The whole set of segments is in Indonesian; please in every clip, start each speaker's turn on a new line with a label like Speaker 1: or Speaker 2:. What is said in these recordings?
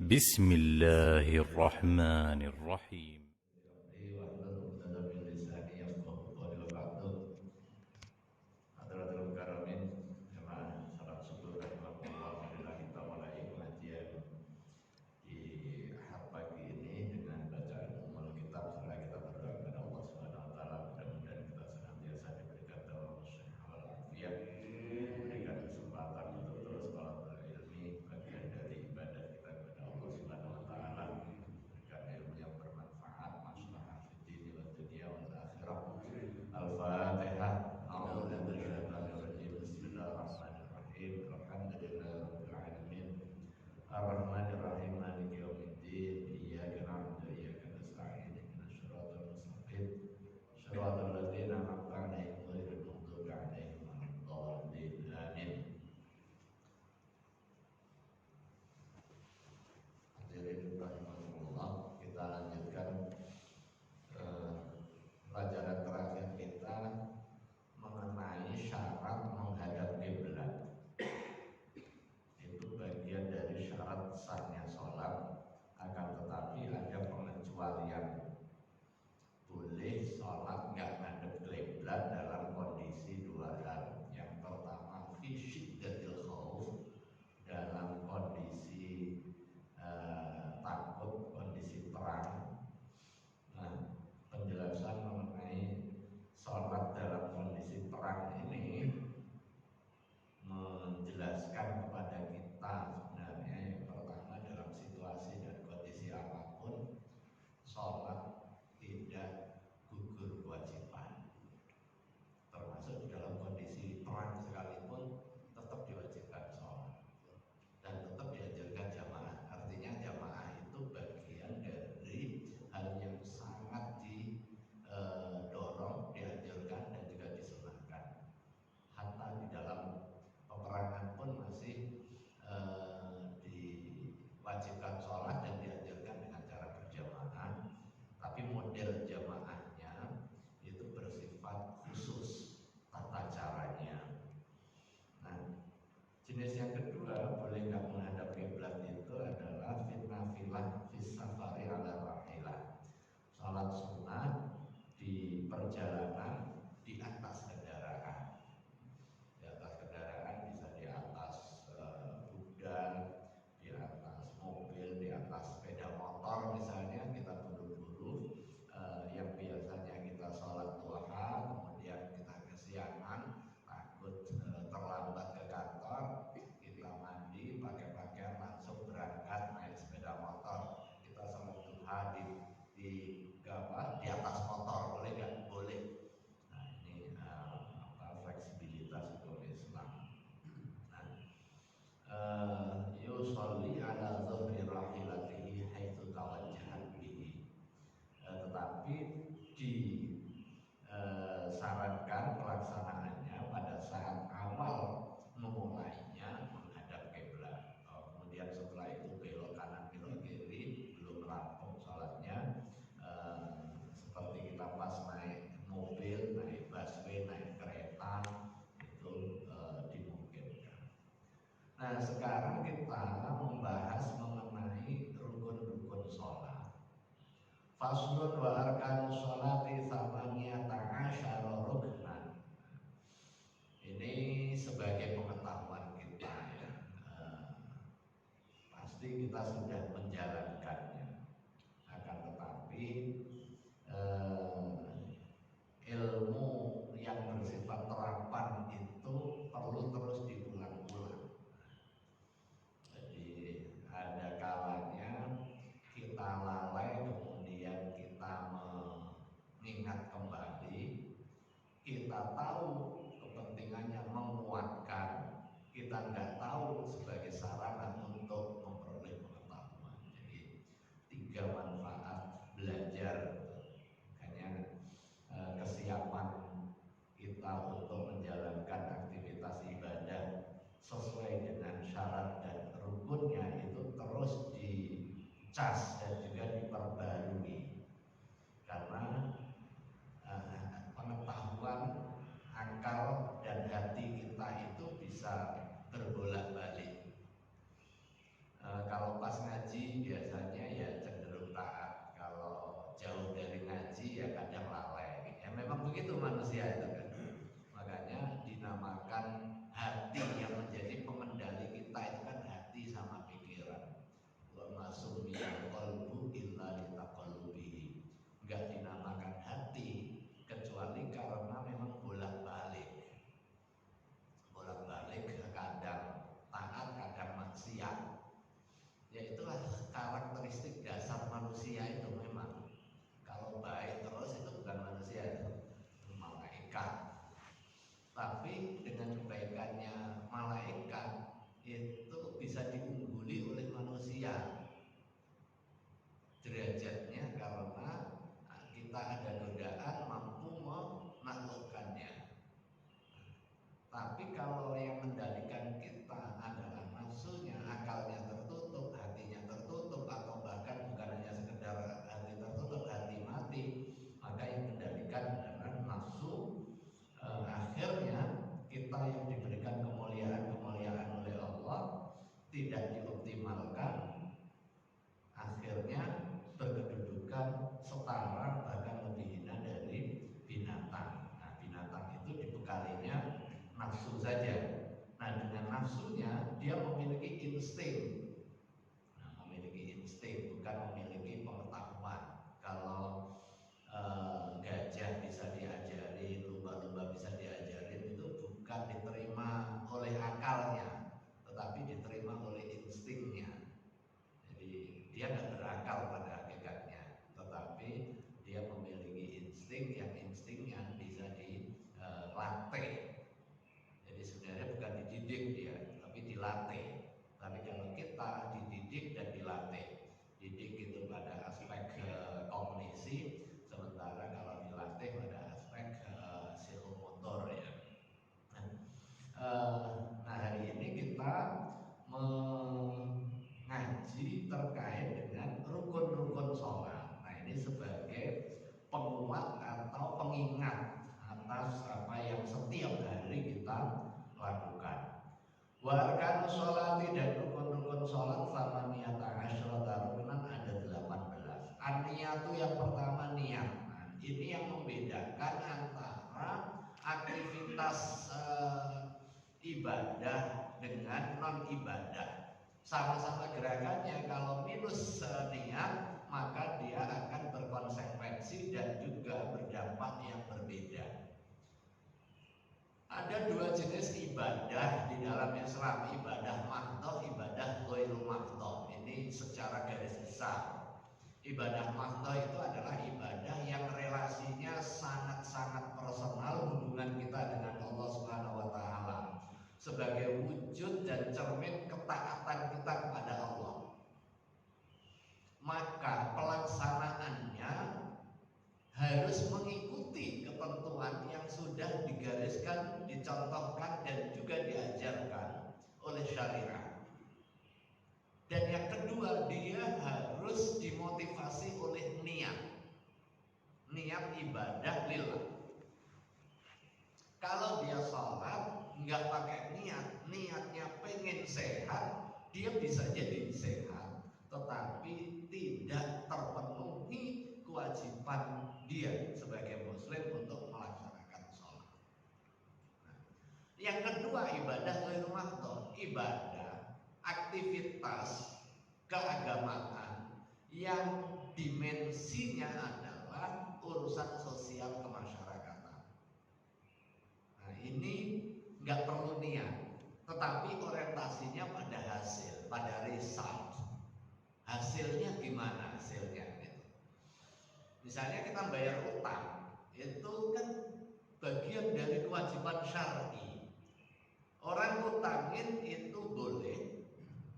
Speaker 1: بسم الله الرحمن الرحيم.
Speaker 2: Wahlul 'uqdatam min lisani yafqahu qawli wa ba'du. Hadratul karamin jamaah salat subuh rahimakumullah, marilah kita mulai pengajian di Ahad pagi ini dengan bacaan Ummul Kitab. Setelah kita berdoa kepada Allah Subhanahu wa taala, mudah-mudahan kita senantiasa diberikan taufik wal afiyah, diberikan kesempatan untuk terus talabul ilmi, bagian dari ibadah kita kepada Allah Subhanahu wa taala, diberikan ilmu yang bermanfaat, maslahah fid dini wad dunya wal akhirah. Al-Fatihah. A'udzu billahi rajim. Bismillahirrahmanirrahim. Alhamdulillahirabbil alamin. Ar-Rahmanir-Rahim. Maliki yaumiddin. Iyyaka na'budu wa iyyaka nasta'in. Ihdinas siratal mustaqim. Shiratal ladzina an'amta 'alaihim ghairil maghdubi 'alaihim waladdallin. Amin. Hadirin rahimakumullah, kita lanjutkan pelajaran terakhir kita mengenai syarat menghadap kiblat. Itu bagian dari syarat sahnya sholat, akan tetapi ada pengecualian. Boleh sholat nggak ngadep kiblat dalam kondisi dua hal. Yang pertama, fi syiddatil khauf, dalam kondisi takut, kondisi perang. Nah, penjelasan mengenai sholat dalam kondisi perang ini menjelaskan kepada kita sebenarnya yang pertama, dalam situasi dan kondisi apapun sholat tidak gugur kewajiban, termasuk dalam kondisi perang sekalipun tetap diwajibkan sholat dan tetap dianjurkan jamaah. Artinya jamaah itu bagian dari hal yang sangat didorong, dianjurkan dan juga disunahkan. Hatta di dalam peperangan pun masih diwajibkan sholat dan dianjurkan dengan cara berjamaah. Tapi model jamaahnya itu bersifat khusus tata caranya. Nah, jenis yang kedua, boleh nggak menghadap kiblat itu adalah nafilah fis safari ala rahilah. Salat sunnah di perjalanan di atas kendaraan. Di atas kendaraan bisa di atas kuda, di atas mobil, di atas sepeda motor misalnya. Kita buru-buru, yang biasanya kita sholat duha, kemudian kita kesiangan, takut terlambat ke kantor, kita mandi, pakai pakaian, langsung berangkat naik sepeda motor. Kita sholat duha di atas motor, boleh nggak? Boleh. Nah, ini fleksibilitas hukum Islam. Nah, yusolli ala dhahri rahilatihi haitsu tawajjahat bihi. Tetapi disarankan pelaksanaannya pada saat awal memulainya menghadap kiblat. Kemudian setelah itu belok kanan belok kiri, belum rampung sholatnya. Seperti kita pas naik mobil, naik busway, naik kereta, itu dimungkinkan. Nah, sekarang kita membahas mengenai rukun-rukun sholat. Faslun wa arkanus sholati tsamaniyata asyara ruknan. Ini sebagai pengetahuan kita ya. Pasti kita sudah menjalankannya. Akan tetapi ilmu yang bersifat terapan itu perlu terus diulang-ulang. Jadi ada kalanya kita lalai, kemudian kita mengingat kembali. Kita tahu kepentingannya menguatkan, kita nggak tahu sebagai sarana untuk memperoleh pengetahuan. Jadi 3 manfaat belajar. Makanya kesiapan kita untuk menjalankan aktivitas ibadah sesuai dengan syarat dan rukunnya itu terus dicas dan juga diperbarui, karena pengetahuan, akal dan hati kita itu bisa berbolak-balik. Kalau pas ngaji Arkanus sholati dan rukun-rukun sholat samaniyata asyrata rukunan ada 18. An-niyatu yang pertama niat. Nah, ini yang membedakan antara aktivitas ibadah dengan non ibadah. Sama-sama gerakannya, kalau minus niat maka dia akan berkonsekuensi dan juga berdampak yang berbeda. Ada dua jenis ibadah di dalam Islam, ibadah mahdoh, ibadah ghairul mahdoh. Ini secara garis besar. Ibadah mahdoh itu adalah ibadah yang relasinya sangat-sangat personal, hubungan kita dengan Allah Subhanahu wa taala sebagai wujud dan cermin ketaatan kita kepada Allah. Maka pelaksanaannya harus mengikuti ketentuan yang sudah digariskan, dicontohkan dan juga diajarkan oleh syariat. Dan yang kedua, dia harus dimotivasi oleh niat. Niat ibadah lillah. Kalau dia sholat nggak pakai niat, niatnya pengen sehat, dia bisa jadi sehat, tetapi tidak terpenuhi kewajiban dia sebagai muslim untuk melaksanakan sholat. Nah, yang kedua, ibadah ghairul mahdoh, ibadah aktivitas keagamaan yang dimensinya adalah urusan sosial kemasyarakatan. Nah, ini nggak perlu niat, tetapi orientasinya pada hasil, pada result. Hasilnya gimana hasilnya? Misalnya kita bayar utang, itu kan bagian dari kewajiban syar'i. Orang utangin itu boleh,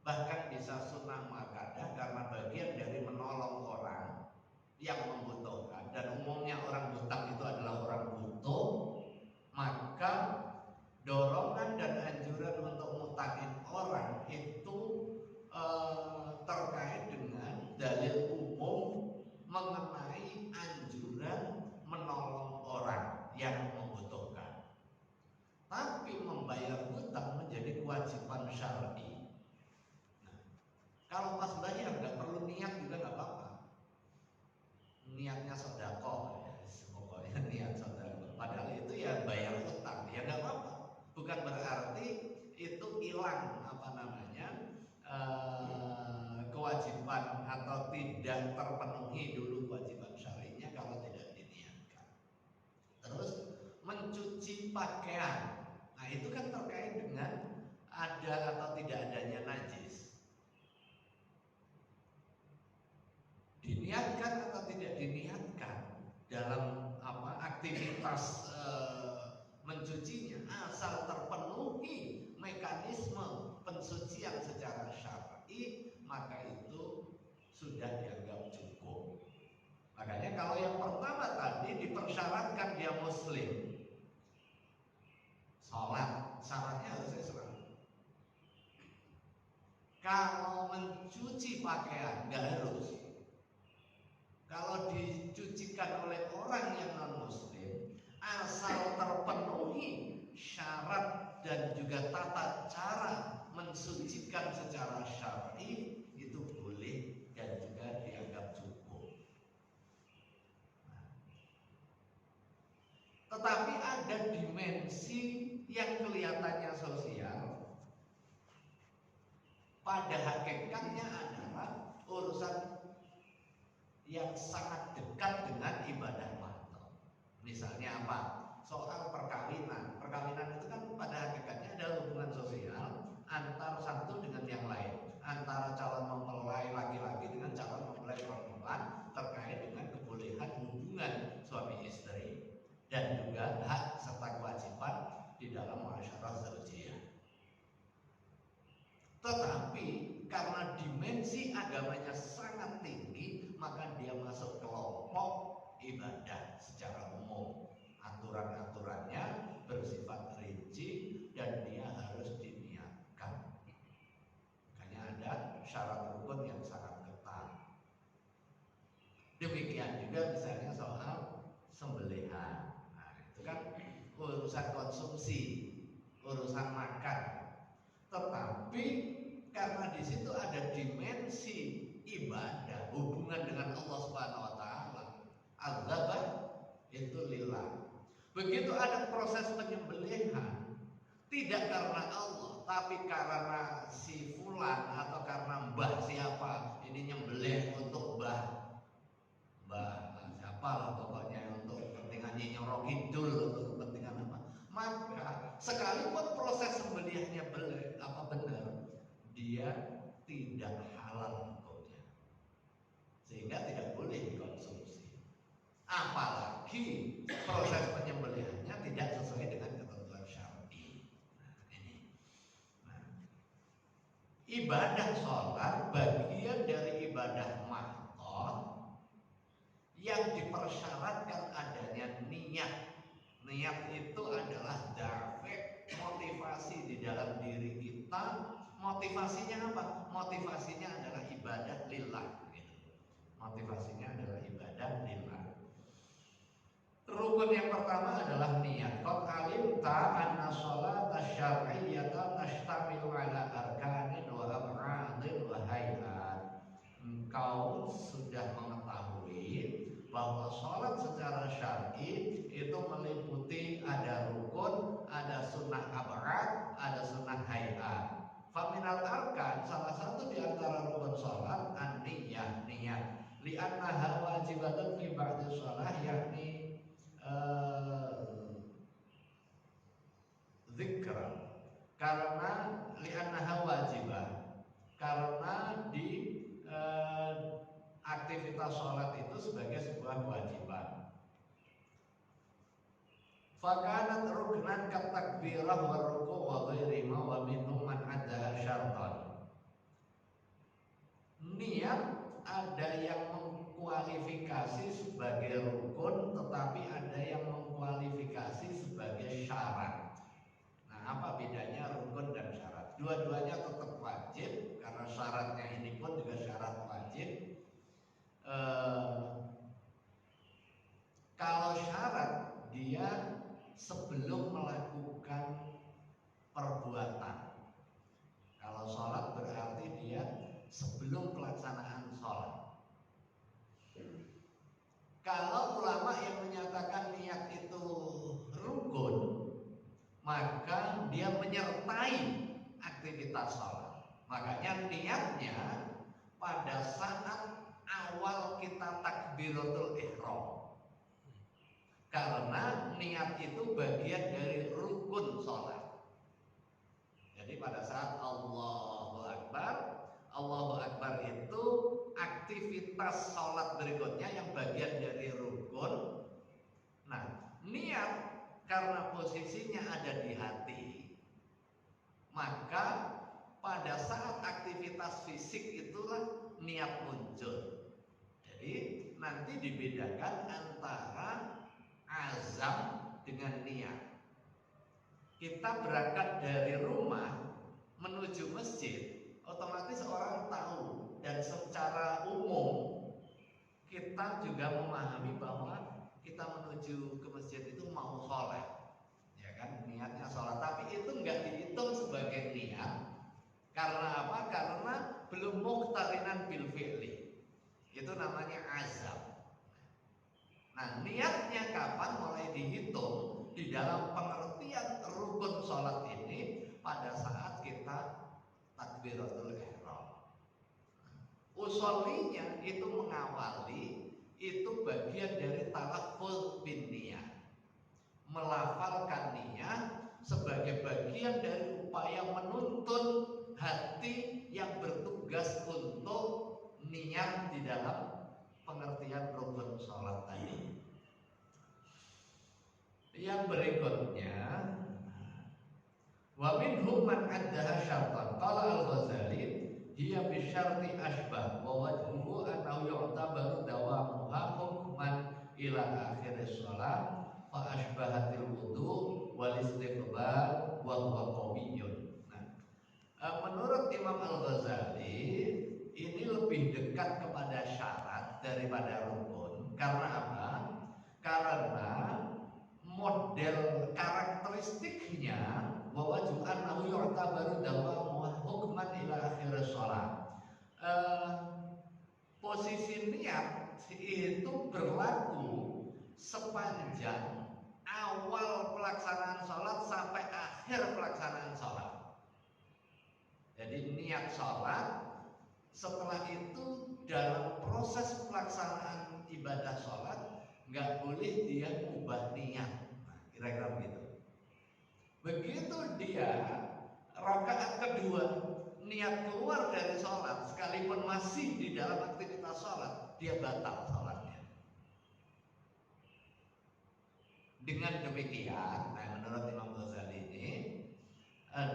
Speaker 2: bahkan bisa sunnah muakkadah karena bagian dari menolong orang yang membutuhkan. Dan umumnya orang hutang itu adalah orang butuh, maka dorongan dan anjuran untuk ngutangin orang itu terkait dengan dalil umum mengenai anjuran menolong orang yang membutuhkan. Tapi membayar hutang menjadi kewajiban syar'i. Nah, kalau pas bayar nggak perlu niat juga nggak apa-apa. Niatnya sedekah, ya, pokoknya niat sedekah. Padahal itu ya bayar hutang, ya nggak apa-apa. Bukan berarti itu hilang kewajiban atau tidak terpenuhi dulu kewajiban syar'inya kalau tidak diniatkan. Terus mencuci pakaian, nah itu kan terkait dengan ada atau tidak adanya najis. Diniatkan atau tidak diniatkan dalam aktivitas mencucinya, asal terpenuhi mekanisme pensucian secara syar'i, maka itu sudah dianggap cukup. Makanya kalau yang pertama tadi dipersyaratkan dia muslim, sholat syaratnya harus Islam. Kalau mencuci pakaian nggak harus. Kalau dicucikan oleh orang yang non muslim, asal terpenuhi syarat dan juga tata cara mensucikan secara syar'i, itu boleh dan juga dianggap cukup. Tetapi ada dimensi yang kelihatannya sosial, pada hakikatnya adalah urusan yang sangat dekat dengan ibadah mahdoh. Misalnya apa? Soal perkawinan. Perkawinan itu kan pada hakikatnya ada hubungan sosial antar satu dengan yang lain, antara calon mempelai laki-laki dengan calon mempelai perempuan, terkait dengan kebolehan hubungan suami istri dan juga hak serta kewajiban di dalam muasyarah zaujiyah. Tetapi karena dimensi agamanya sangat tinggi, maka dia masuk kelompok ibadah secara umum. Aturan-aturannya bersifat rinci dan dia harus diniatkan. Makanya ada syarat rukun yang sangat ketat. Demikian juga misalnya soal sembelihan. Nah, itu kan urusan konsumsi, urusan makan. Tetapi karena di situ ada dimensi ibadah, hubungan dengan Allah Subhanahu wa taala, al-dzabah itu lillah. Begitu ada proses penyembelihan, tidak karena Allah, tapi karena si fulan atau karena mbah siapa ini nyembelih untuk mbah siapa lah pokoknya, untuk kepentingan Nyi Roro Kidul, untuk kepentingan apa, maka sekalipun proses sembelihnya benar, dia tidak halal hukumnya, sehingga tidak boleh dikonsumsi. Apalagi proses penyembelihannya tidak sesuai dengan ketentuan syar'i. Ibadah sholat bagian dari ibadah mahdoh yang dipersyaratkan adanya niat. Niat itu adalah dafe, motivasi di dalam diri kita. Motivasinya apa? Motivasinya adalah ibadah lillah. Motivasinya adalah ibadah lillah. Rukun yang pertama adalah niat. Qad alimta anna sholata syar'iyyatan tashtamilu ala arkanin wa ab'adin wa hayat. Engkau sudah mengetahui bahwa sholat secara syar'i itu meliputi ada rukun, ada sunnah ab'ad, ada sunnah hayat. Faminal arkan, salah satu di antara rukun sholat an-niyah, niat. Li'annaha wajibatun fi ba'di sholat, yakni zikra, karena li'annaha wajibah, karena di aktivitas sholat itu sebagai sebuah kewajiban. Fakanat ruknan katakbirah wa ruku' wa ghairima wa minhum man addaha syartan. Niat ada yang mengkualifikasi sebagai rukun, tetapi ada yang mengkualifikasi sebagai syarat. Nah, apa bedanya rukun dan syarat? Dua-duanya tetap wajib, karena syaratnya ini pun juga syarat wajib. Kalau syarat, dia sebelum melakukan perbuatan. Kalau sholat berarti dia sebelum pelaksanaan sholat. Kalau ulama yang menyatakan niat itu rukun, maka dia menyertai aktivitas sholat. Makanya niatnya pada saat awal kita takbiratul ihram, karena niat itu bagian dari rukun sholat. Jadi pada saat Allahu Akbar itu aktivitas sholat berikutnya yang bagian dari rukun. Nah, niat karena posisinya ada di hati, maka pada saat aktivitas fisik itulah niat muncul. Jadi nanti dibedakan antara azam dengan niat. Kita berangkat dari rumah menuju masjid, otomatis orang tahu, dan secara umum kita juga memahami bahwa kita menuju ke masjid itu mau sholat, ya kan, niatnya sholat. Tapi itu nggak dihitung sebagai niat. Karena apa? Karena belum muqtarinan bil fi'li. Itu namanya azam. Nah, niatnya kapan mulai dihitung? Di dalam pengertian rukun sholat ini pada saat kita takbiratul ihram. Usulinya itu mengawali, itu bagian dari talaffuz bin niyah, melafalkan niat sebagai bagian dari upaya menuntun hati yang bertugas untuk niat di dalam pengertian rukun sholat tadi. Yang berikutnya, wa minhum man addaha syartan. Qala al-Ghazali hiya bi syarti asbah wa wajhuhu annahu yu'tabaru dawamuha hukman ila akhir shalah fa asbahatil wudu wal istiqbal wa huwa qawiyyun. Menurut Imam Al-Ghazali ini lebih dekat kepada syarat daripada rukun. Karena apa? Karena model karakteristiknya bahwa annahu yu'tabaru dawamu man ila akhir sholat. Posisi niat itu berlaku sepanjang awal pelaksanaan sholat sampai akhir pelaksanaan sholat. Jadi niat sholat, setelah itu dalam proses pelaksanaan ibadah sholat nggak boleh dia ubah niat. Nah, kira-kira begitu. Begitu dia rakaat kedua niat keluar dari sholat, sekalipun masih di dalam aktivitas sholat, dia batal sholatnya. Dengan demikian, menurut Imam Ghazali ini,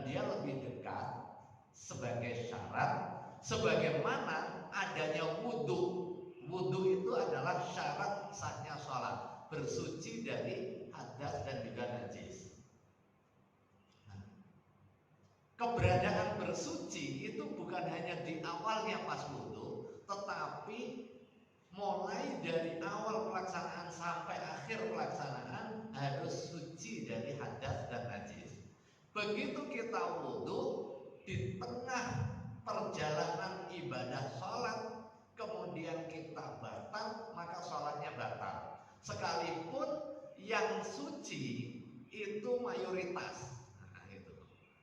Speaker 2: dia lebih dekat sebagai syarat, sebagaimana adanya wudhu. Wudhu itu adalah syarat sahnya sholat, bersuci dari hadas dan juga najis. Keberadaan bersuci itu bukan hanya di awalnya pas wudhu, tetapi mulai dari awal pelaksanaan sampai akhir pelaksanaan harus suci dari hadas dan najis. Begitu kita wudhu, di tengah perjalanan ibadah sholat kemudian kita batal, maka sholatnya batal. Sekalipun yang suci itu mayoritas.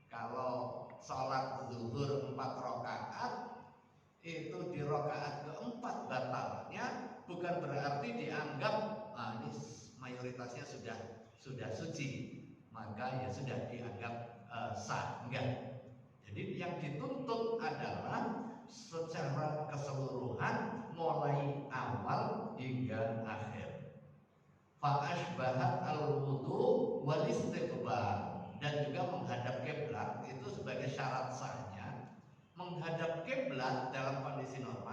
Speaker 2: Kalau sholat zuhur 4 rakaat, itu di rakaat keempat batalnya, bukan berarti dianggap ini mayoritasnya sudah suci, maka ya sudah dianggap sah. Enggak. Jadi yang dituntut adalah secara keseluruhan mulai awal hingga akhir. Fa'ashbahat al-wudu wal istiqbal, dan juga menghadap kiblat itu sebagai syarat sahnya. Menghadap kiblat dalam kondisi normal